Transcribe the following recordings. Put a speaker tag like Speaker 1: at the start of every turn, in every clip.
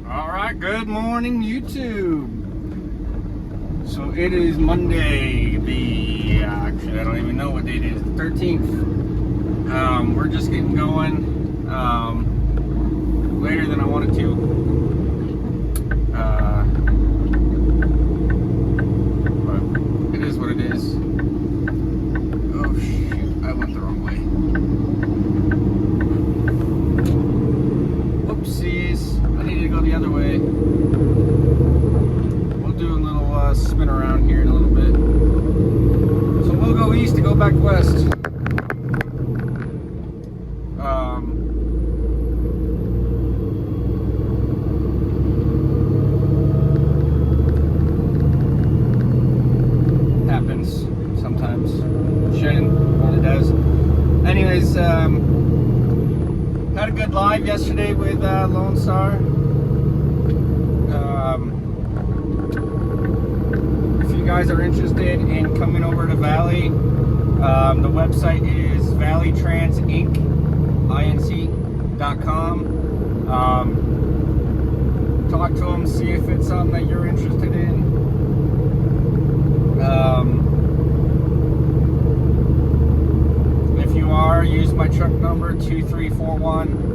Speaker 1: Alright, good morning YouTube. So it is Monday, actually I don't even know what date it is, the 13th. We're just getting going later than I wanted to. But it is what it is. Oh shoot, I went the wrong way. Whoopsies, I needed to go the other way. We'll do a little spin around here in a little bit. So we'll go east to go back west. Happens sometimes. Shouldn't, but it does. Anyways, had a good live yesterday with Lone Star. If you guys are interested in coming over to Valley, the website is valleytransinc.com. Talk to them, see if it's something that you're interested in. If you are, use my truck number 2341.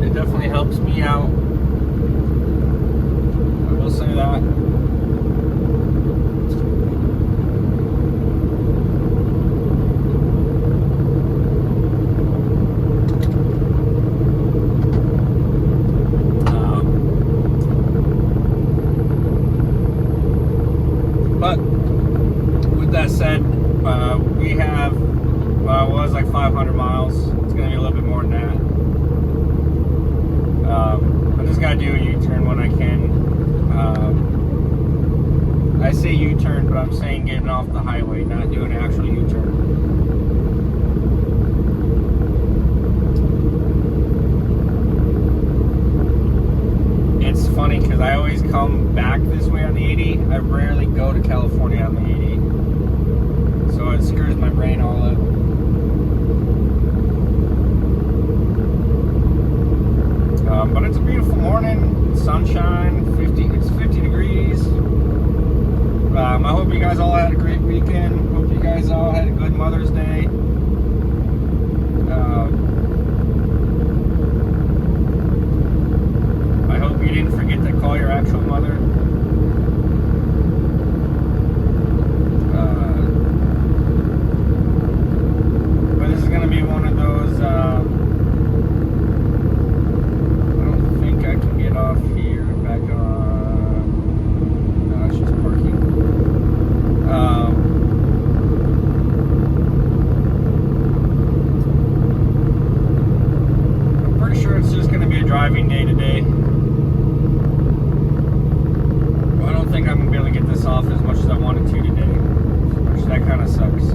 Speaker 1: It definitely helps me out. I will say that. But with that said, we have, it was like 500 miles. It's going to be a little bit more than that. I just got to do a U-turn when I can. I say U-turn, but I'm saying getting off the highway, not doing an actual U-turn. It's funny because I always come back this way on the 80. I rarely go to California on the 80. So it screws my brain all up. But it's a beautiful morning, sunshine, it's 50 degrees. I hope you guys all had a great weekend. Hope you guys all had a good Mother's Day. I hope you didn't forget to call your actual mother. But this is going to be one of those, I can get off here and back on. No, it's just parking. I'm pretty sure it's just going to be a driving day today. Well, I don't think I'm going to be able to get this off as much as I wanted to today, which that kind of sucks.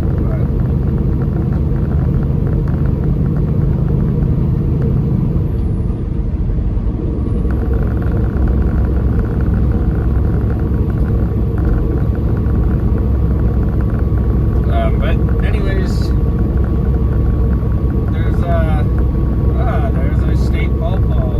Speaker 1: But anyways, there's a state pawpaw.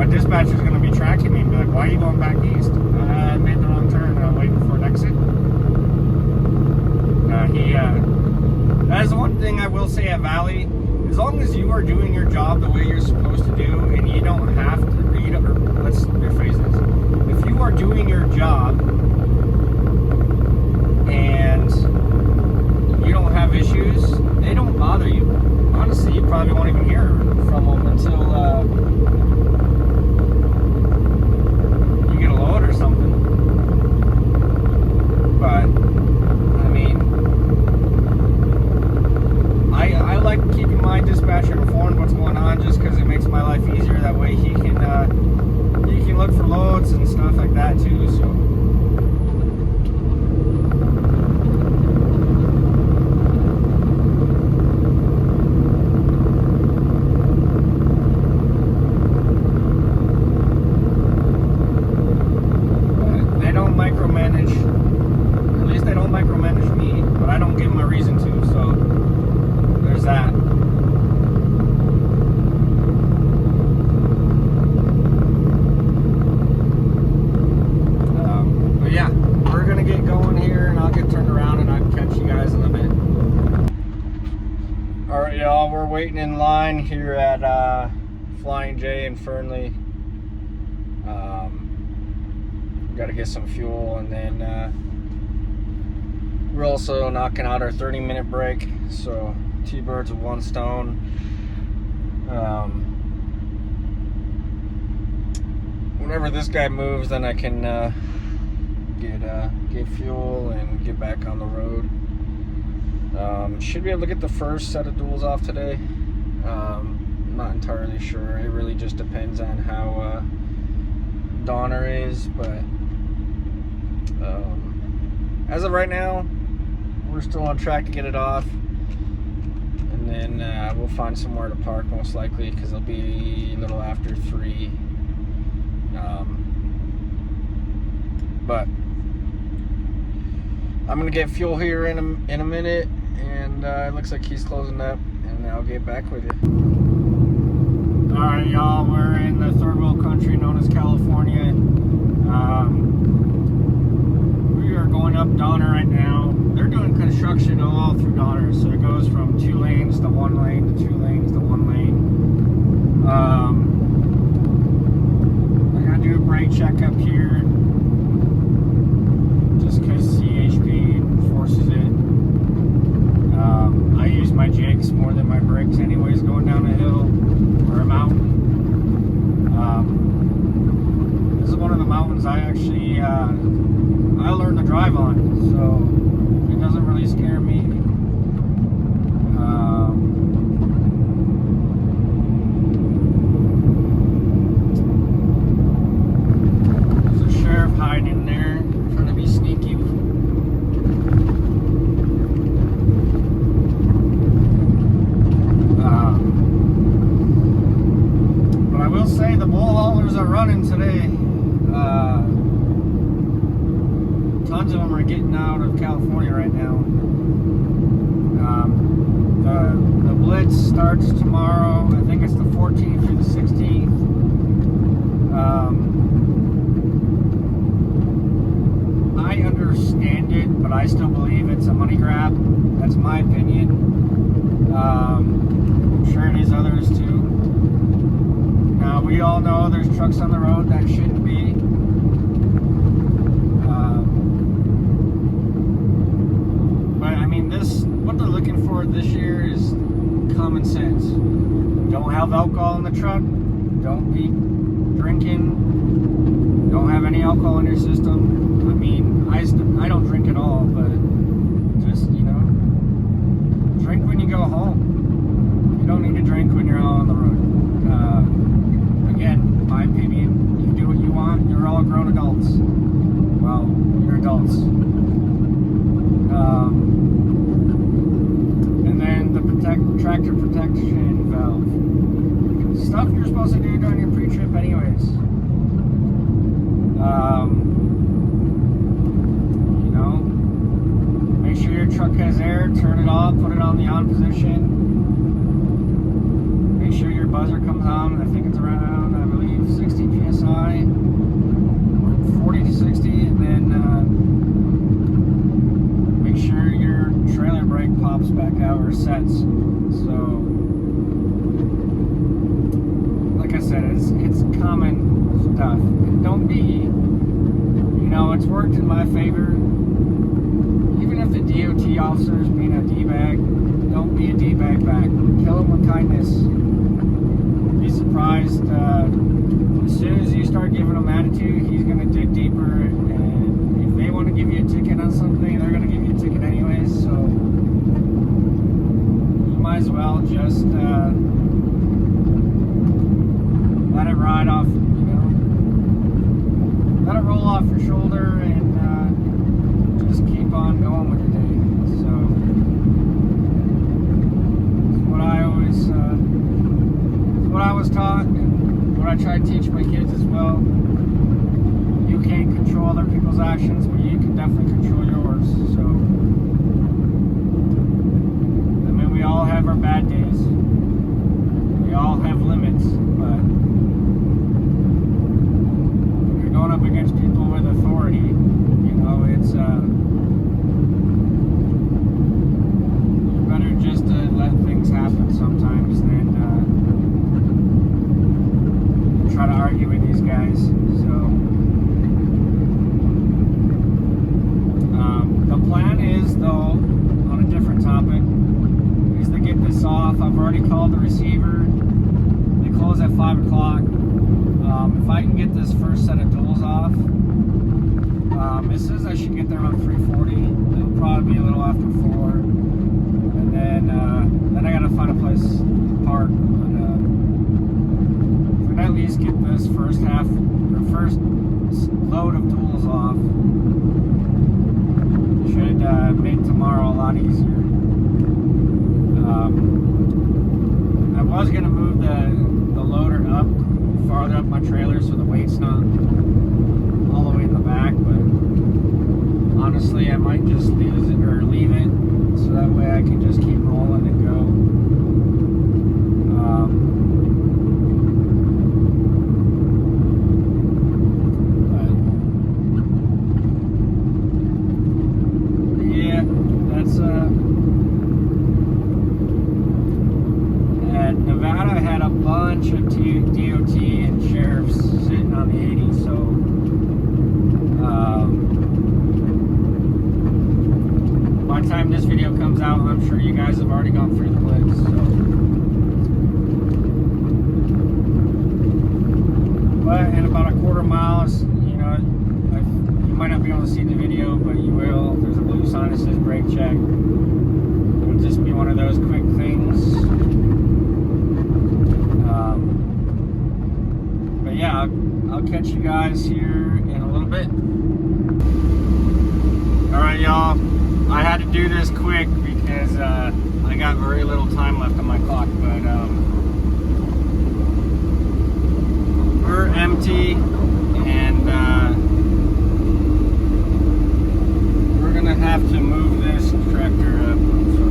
Speaker 1: my dispatcher's going to be tracking me and be like, why are you going back east? I made the wrong turn and I'm waiting for an exit. That is the one thing I will say at Valley. As long as you are doing your job the way you're supposed to do, and you don't have to read, or let's rephrase this. If you are doing your job and you don't have issues, they don't bother you. Honestly, you probably won't even hear from them until you get a load or something. But I mean, I like keeping my dispatcher informed what's going on, just because it makes my life easier. That way he can look for loads and stuff like that too. So. They don't micromanage. At least they don't micromanage me, but I don't give them a reason to. So there's that. But yeah, we're gonna get going here, and I'll get turned around, and I'll catch you guys in a bit. All right, y'all, we're waiting in line here at Flying J in Fernley. Got to get some fuel, and then we're also knocking out our 30-minute break. So 2 birds with 1 stone. Whenever this guy moves, then I can get fuel and get back on the road. Should be able to get the first set of duals off today. I'm not entirely sure. It really just depends on how Donner is, but as of right now, we're still on track to get it off, and then we'll find somewhere to park, most likely, because it'll be a little after 3. But I'm gonna get fuel here in a minute, and it looks like he's closing up, and I'll get back with you. All right, y'all, we're in the third world country known as California. We are going up Donner right now. They're doing construction all through Donner, so it goes from 2 lanes to 1 lane to 2 lanes to 1 lane. I gotta do a brake check up here, just because CHP forces it. I use my jigs more than my brakes anyways, going down a hill or a mountain. This is one of the mountains I actually I learned to drive on, so it doesn't really scare me. There's a sheriff hiding there, trying to be sneaky. But I will say the bull haulers are running today. Tons of them are getting out of California right now. The blitz starts tomorrow. I think it's the 14th through the 16th. I understand it, but I still believe it's a money grab. That's my opinion. I'm sure it is others too. Now, we all know there's trucks on the road that shouldn't be. But I mean, what they're looking for this year is common sense. Don't have alcohol in the truck. Don't be drinking. Don't have any alcohol in your system. I mean, I don't drink at all, but just, drink when you go home. You don't need to drink when you're out on the road. Again, my opinion, you do what you want. You're all grown adults. Well, you're adults. And then the tractor protection valve. Stuff you're supposed to do during your pre-trip anyways. Make sure your truck has air, turn it off, put it on the on position. Make sure your buzzer comes on, I think it's around, I believe, 60 4 sets. So, like I said, it's common stuff. Don't be, you know, it's worked in my favor. Even if the DOT officer is being a D-bag, don't be a D-bag back. Kill him with kindness. Be surprised. As soon as you start giving him attitude, he's going to dig deeper. And if they want to give you a ticket on something, they're going to give you a ticket anyways. So you might as well just let it ride off, you know. Let it roll off your shoulder and just keep on going with your day. So it's what I always, what I was taught, and what I try to teach my kids as well. You can't control other people's actions, but you can definitely control yours. So, I mean, we all have our bad days. We all have limits, but when you're going up against people with authority, you know, it's better just to let things happen sometimes than try to argue with these guys. So the plan is, though, on a different topic, is to get this off. I've already called the receiver. They close at 5 o'clock. If I can get this first set of duals off, it says I should get there around 3:40. It'll probably be a little after 4. And then I gotta find a place to park. But if I can at least get this first load of duals off, should make tomorrow a lot easier. I was gonna move the loader up farther up my trailer so the weight's not all the way in the back, but honestly I might just leave it so that way I can just keep rolling and go. But yeah, that's Nevada had a bunch of DOT and sheriffs sitting on the 80, so by the time this video comes out, I'm sure you guys have already gone through the clips. So. But in about a quarter mile, you know, you might not be able to see the video, but you will. There's a blue sign that says brake check. It'll just be one of those quick things. But yeah, I'll catch you guys here in a little bit. Alright, y'all. I had to do this quick because I got very little time left on my clock, but we're empty and we're gonna have to move this tractor up. So,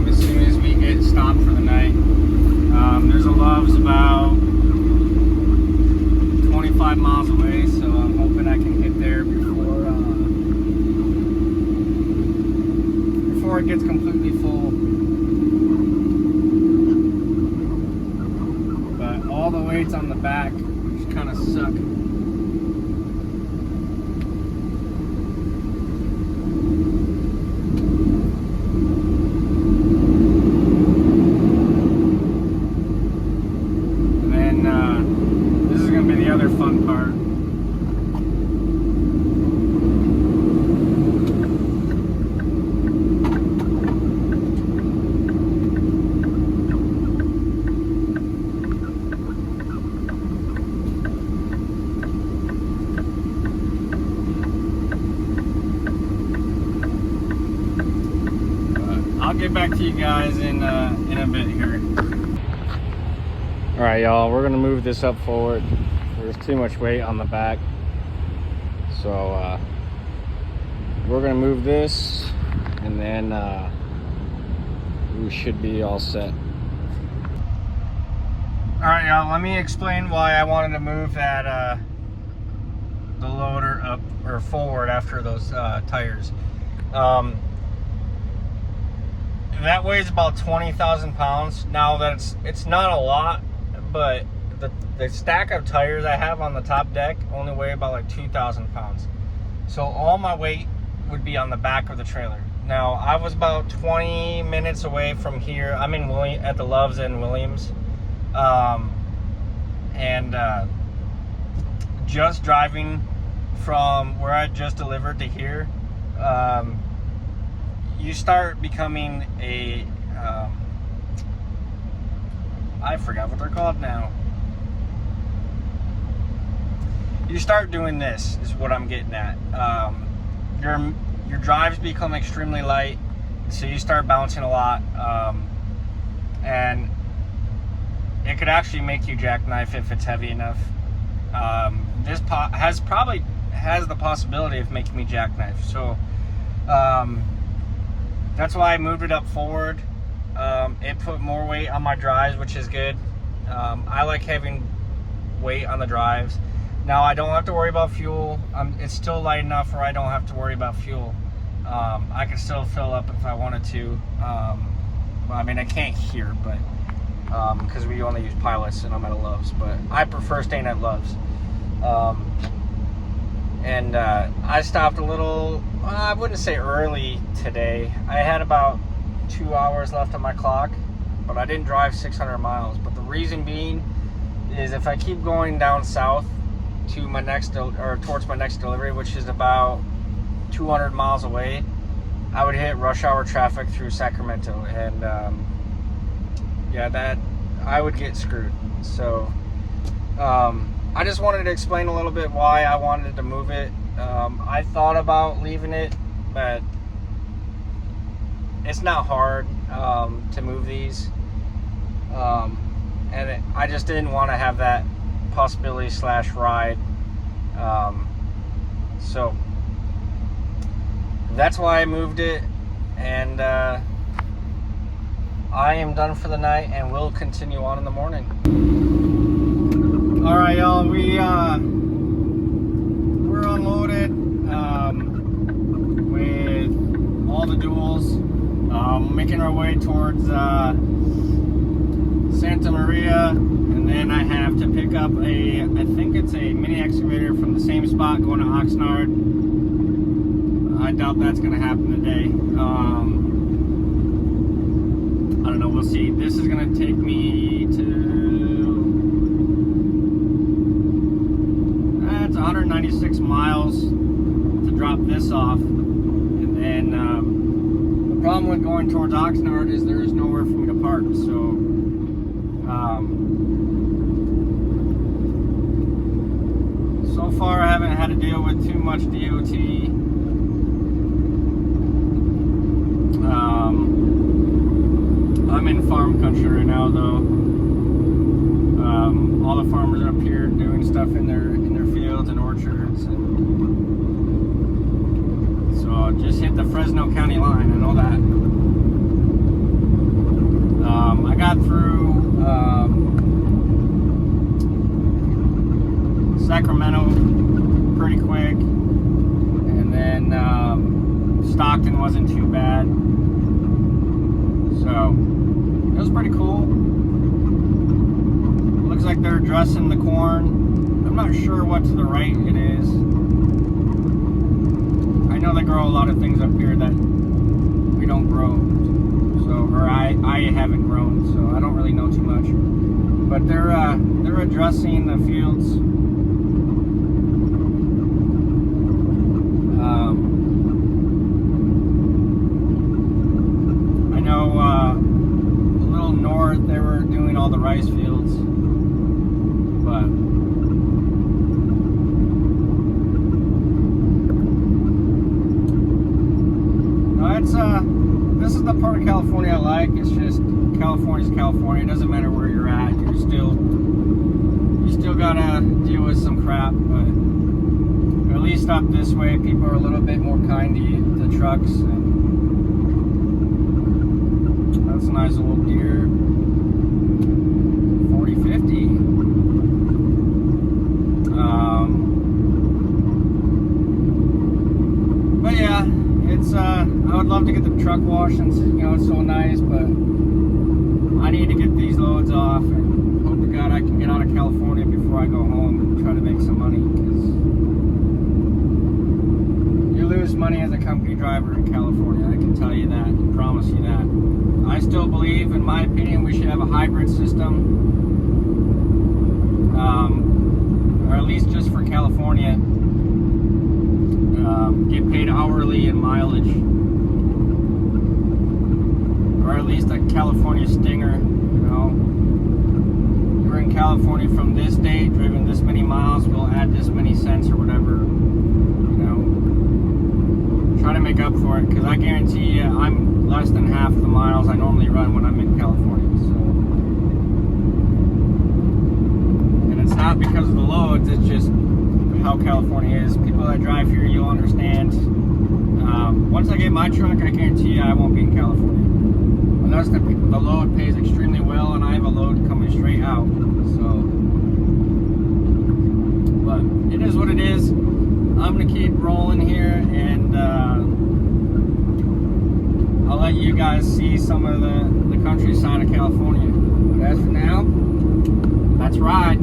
Speaker 1: as soon as we get stopped for the night, there's a Love's about 25 miles away, so I'm hoping I can get there before it gets completely full. But all the weight's on the back, which kind of suck. And then this is going to be the other fun part. I'll get back to you guys in a bit here. All right, y'all, we're gonna move this up forward. There's too much weight on the back, so we're gonna move this, and then we should be all set. All right, y'all, let me explain why I wanted to move that the loader up or forward after those tires. that weighs about 20,000 pounds. Now it's not a lot, but the stack of tires I have on the top deck only weigh about like 2,000 pounds. So all my weight would be on the back of the trailer. Now I was about 20 minutes away from here. I'm in at the Loves in Williams, and just driving from where I just delivered to here, you start becoming a I forgot what they're called now. You start doing this, is what I'm getting at. Your drives become extremely light, so you start bouncing a lot, and it could actually make you jackknife if it's heavy enough. This probably has the possibility of making me jackknife, so that's why I moved it up forward. It put more weight on my drives, which is good. I like having weight on the drives. Now I don't have to worry about fuel. It's still light enough where I don't have to worry about fuel. I can still fill up if I wanted to. Well, I mean, I can't here, but because we only use pilots and I'm at a Love's, but I prefer staying at Love's. And I stopped a little, I wouldn't say early today. I had about 2 hours left on my clock, but I didn't drive 600 miles. But the reason being is if I keep going down south to my next towards my next delivery, which is about 200 miles away, I would hit rush hour traffic through Sacramento, and yeah, that I would get screwed. So I just wanted to explain a little bit why I wanted to move it. I thought about leaving it, but it's not hard to move these, and I just didn't want to have that possibility / ride, so that's why I moved it, and I am done for the night, and we'll continue on in the morning. All right, y'all, we're unloaded with all the duals, making our way towards Santa Maria, and then I have to pick up I think it's a mini excavator from the same spot going to Oxnard. I doubt that's going to happen today. I don't know, we'll see. This is going to take me to, it's 196 miles to drop this off. And then the problem with going towards Oxnard is there is nowhere for me to park. So so far I haven't had to deal with too much DOT. I'm in farm country right now, though. All the farmers are up here doing stuff in their fields and orchards, and so I just hit the Fresno County line. I know that. I got through Sacramento pretty quick, and then Stockton wasn't too bad. So it was pretty cool. Looks like they're dressing the corn. I'm not sure what to the right it is. I know they grow a lot of things up here that we don't grow. So, or I haven't grown, so I don't really know too much. But they're addressing the fields. I know a little north they were doing all the rice fields, but no, it's this is the part of California I like. It's just California's California. It doesn't matter where you're at. You still gotta deal with some crap, but at least up this way, people are a little bit more kind to you, the trucks. And that's a nice little deer. 4050. But yeah, it's I would love to get the truck wash since, you know, it's so nice, but I need to get these loads off and hope to God I can get out of California before I go home and try to make some money, because you lose money as a company driver in California. I can tell you that, and promise you that. I still believe, in my opinion, we should have a hybrid system, or at least just for California. Get paid hourly and mileage, or at least a California stinger. You know, you're in California from this date, driven this many miles, we'll add this many cents or whatever. You know, try to make up for it, because I guarantee you, I'm less than half the miles I normally run when I'm in California. So, and it's not because of the loads; it's just how California is. People that drive here, you'll understand. Once I get my truck, I guarantee you I won't be in California. Unless the load pays extremely well and I have a load coming straight out. So, but it is what it is. I'm going to keep rolling here, and I'll let you guys see some of the countryside of California. But as for now, let's ride.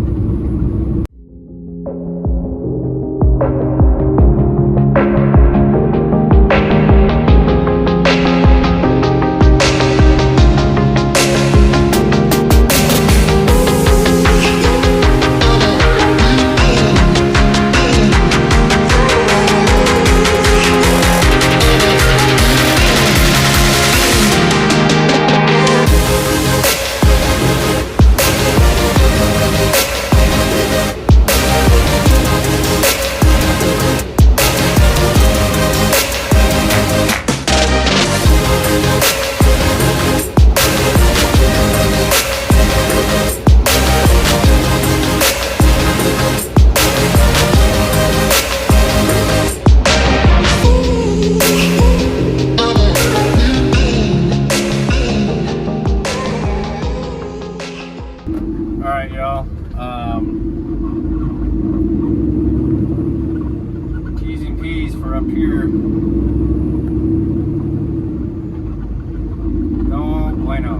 Speaker 1: Alright, y'all. T's and P's for up here. No bueno.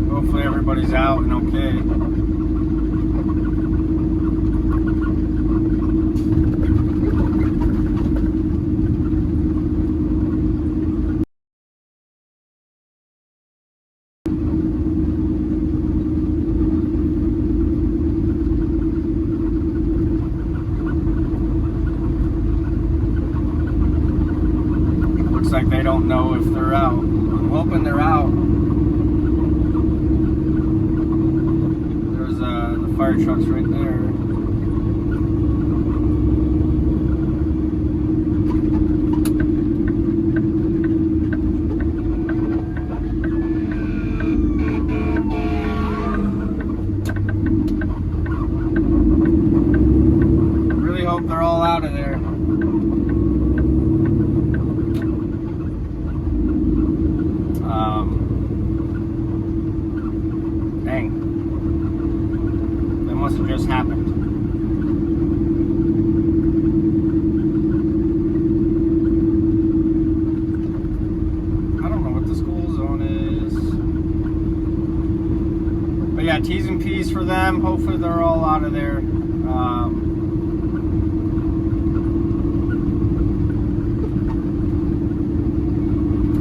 Speaker 1: Hopefully everybody's out and okay. Like they don't know if they're out. I'm hoping they're out. There's the fire trucks right there. Really hope they're all out of there. Dang. That must have just happened. I don't know what the school zone is. But yeah, T's and P's for them. Hopefully they're all out of there.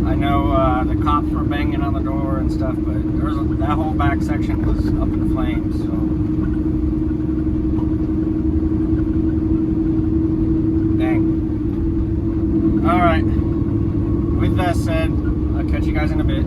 Speaker 1: I know the cops were banging on the door and stuff, but that whole back section was up in flames, so. Dang. Alright. With that said, I'll catch you guys in a bit.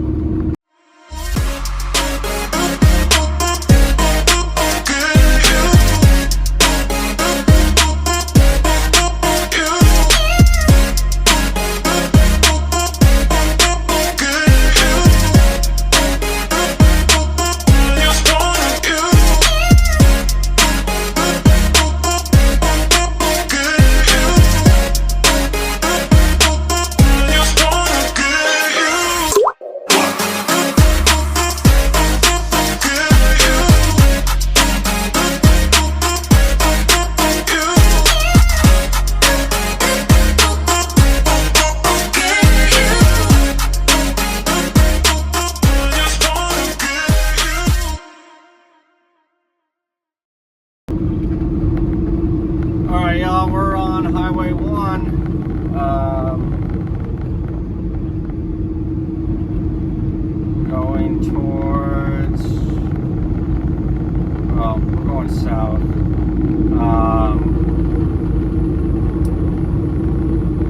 Speaker 1: going south.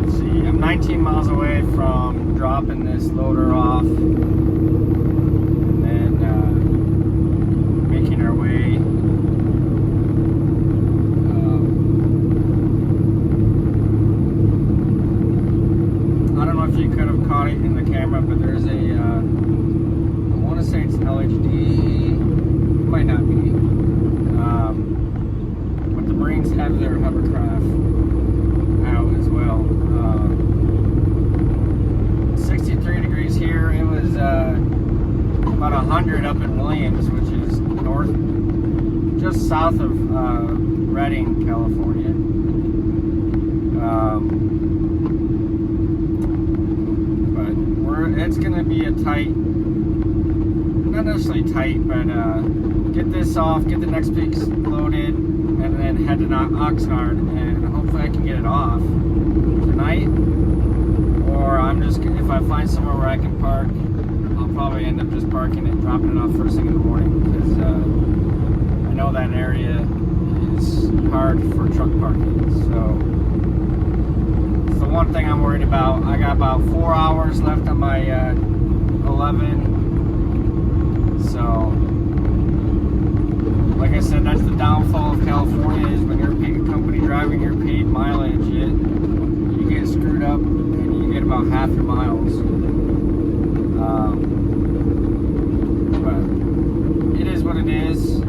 Speaker 1: Let's see, I'm 19 miles away from dropping this loader off, and then making our way. I don't know if you could have caught it in the camera, but there's a, I want to say it's LHD, might not be. But the Marines have their hovercraft out as well. 63 degrees here. It was about 100 up in Williams, which is north, just south of Redding, California. But it's going to be a tight, not necessarily tight, but get this off, get the next piece loaded, and then head to Oxnard, and hopefully I can get it off tonight. Or I'm just, if I find somewhere where I can park, I'll probably end up just parking it, dropping it off first thing in the morning, because I know that area is hard for truck parking. So it's the one thing I'm worried about. I got about 4 hours left on my 11. So, like I said, that's the downfall of California, is when you're a big company driving your paid mileage, you get screwed up and you get about half your miles. But it is what it is.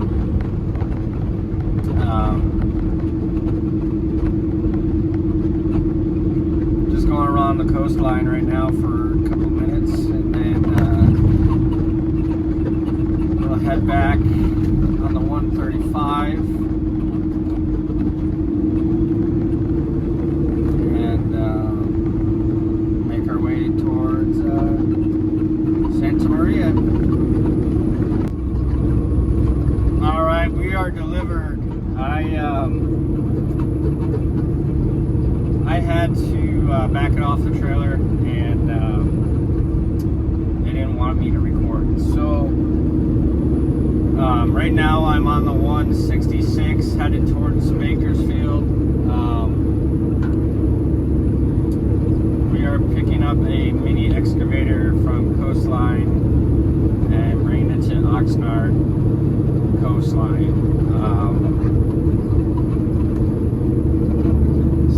Speaker 1: Just going around the coastline right now for a couple minutes, and then we'll head back on the 135 and make our way towards Santa Maria. All right, we are delivered. I had to back it off the trailer, and they didn't want me to record. So right now I'm on the 166 headed towards Bakersfield. We are picking up a mini excavator from Coastline and bringing it to Oxnard Coastline.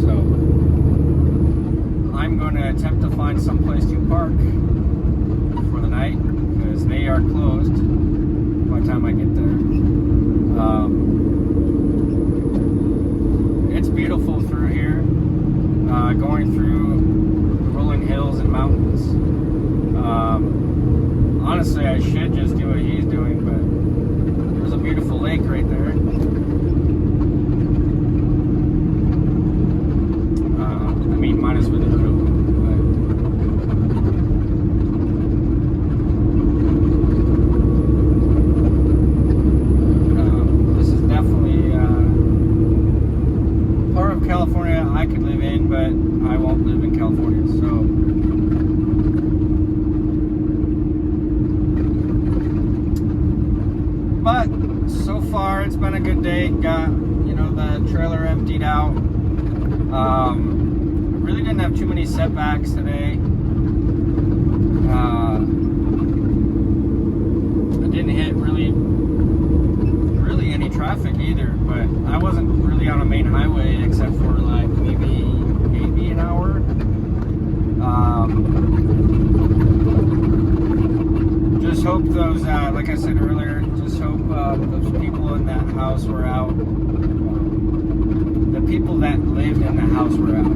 Speaker 1: So I'm going to attempt to find some place to park for the night, because they are closed by the time I get there. It's beautiful through here, going through the rolling hills and mountains. Honestly, I should just do what he's doing, but there's a beautiful lake right there. I mean, minus with the crew. California I could live in, but I won't live in California, so but so far it's been a good day. Got, the trailer emptied out. I really didn't have too many setbacks today. I didn't hit really any traffic either, but I wasn't really on a main highway except for like maybe an hour. Just hope those, like I said earlier, just hope those people in that house were out. The people that lived in the house were out.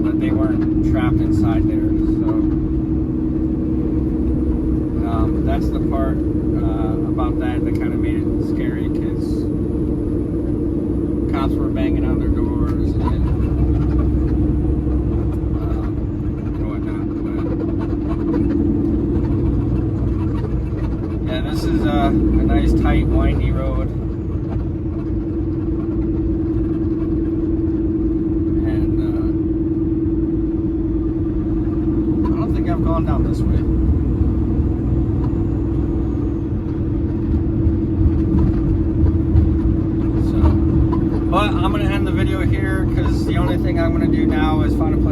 Speaker 1: That they weren't trapped inside there. So that's the part about that kind of made it scary, because cops were banging on their doors and whatnot. But yeah, this is a nice, tight, windy road. And I don't think I've gone down this way.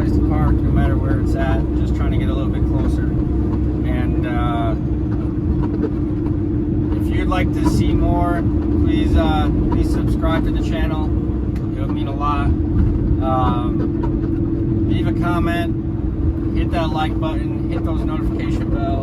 Speaker 1: place to park, no matter where it's at. Just trying to get a little bit closer. And if you'd like to see more, please subscribe to the channel. It would mean a lot. Leave a comment, hit that like button, hit those notification bell.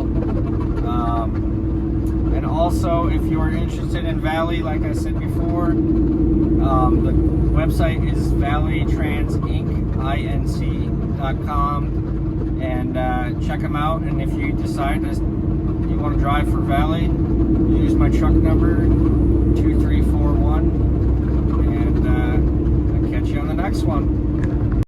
Speaker 1: And also, if you're interested in Valley, like I said before, the website is valleytransinc.com, and check them out. And if you decide you want to drive for Valley, use my truck number 2341, and I'll catch you on the next one.